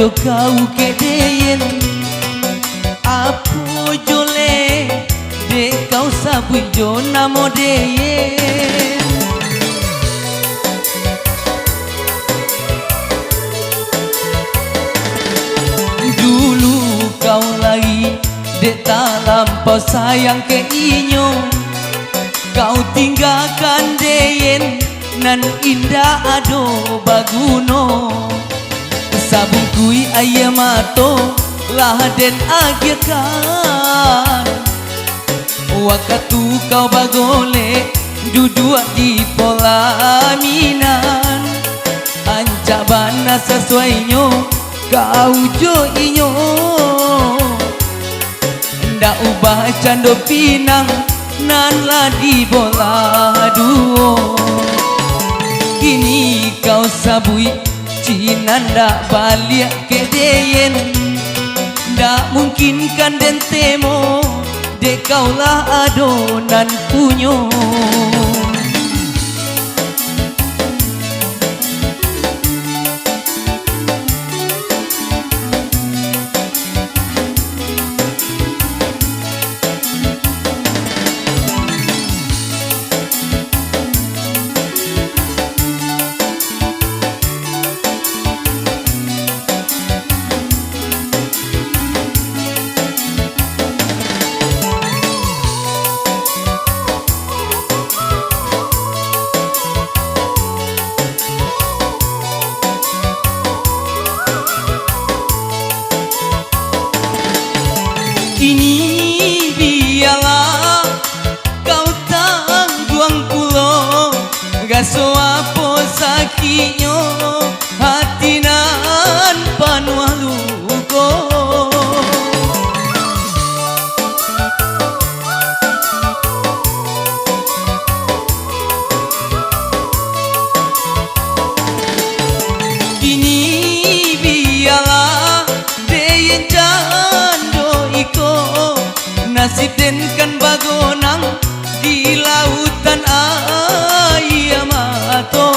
cando kau kedeyen apo jole de kau sabui jo namo deyen. Dulu kau lagi de tak lampau sayang ke inyo, kau tinggalkan deyen nan indah ado baguno. Sabung kui ayam mato lah den agirkan, waktu kau bagole duduk di polaminan. Anca bana sesuainyo kau jo inyo, ndak ubah cando pinang nan lah di bola duo. Kini kau sabui Cina ndak balik ke deyen, ndak mungkin kan den temo dek kau lah adonan punyo. Kini biarlah kau tangguang pulo, gaso apa sakitnya hati nan panuh luko. Kini biarlah deyen nasib den kan bagonang di lautan ayam mato.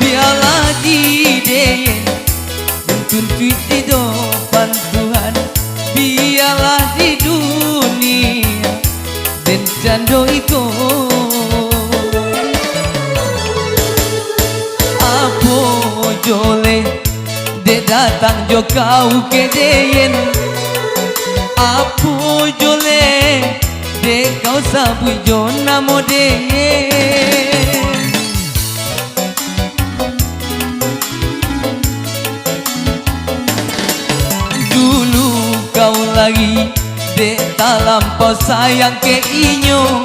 Biarlah di deyen tuntut di depan Tuhan, biarlah di dunia den cando iko. Apo jole de datang jo kau ke deyen, apo jole de kau sabui jo namo deyen. Dulu kau lagi de tak lampau sayang ke inyo,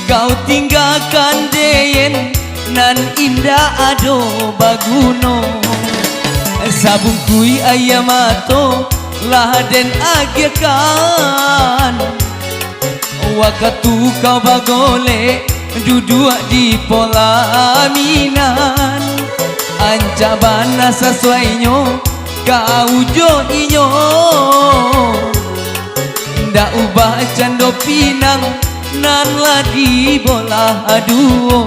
kau tinggalkan deyen nan indah ado baguno. Sabung kui ayam mato lah den agirkan, waktu kau bagole duduk di polaminan. Anca bana sesuainyo kau jo inyo, ndak ubah cando pinang nan lagi bola duo.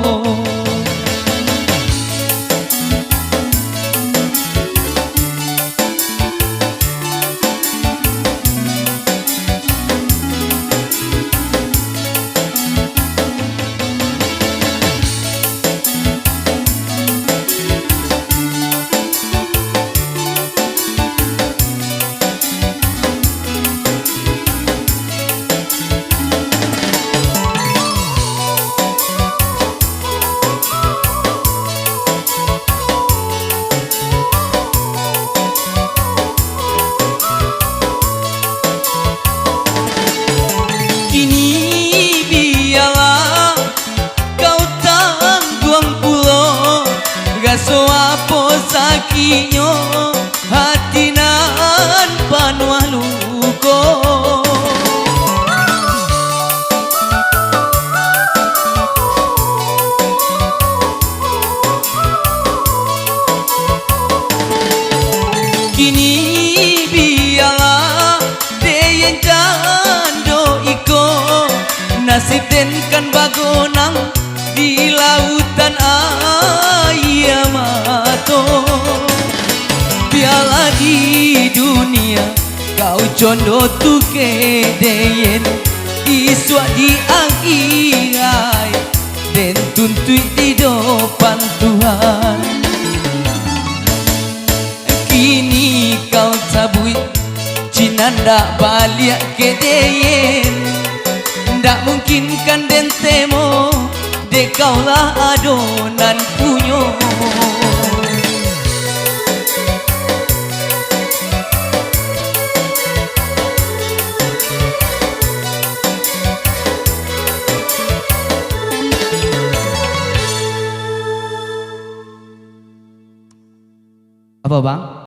Kau jodoh tu kedeyen iswa di akhirai dan tuntui di depan Tuhan. Kini kau cabui Cina ndak balik kedeyen, ndak mungkin kan den temo dek kaulah adonan punyo. Apa bang?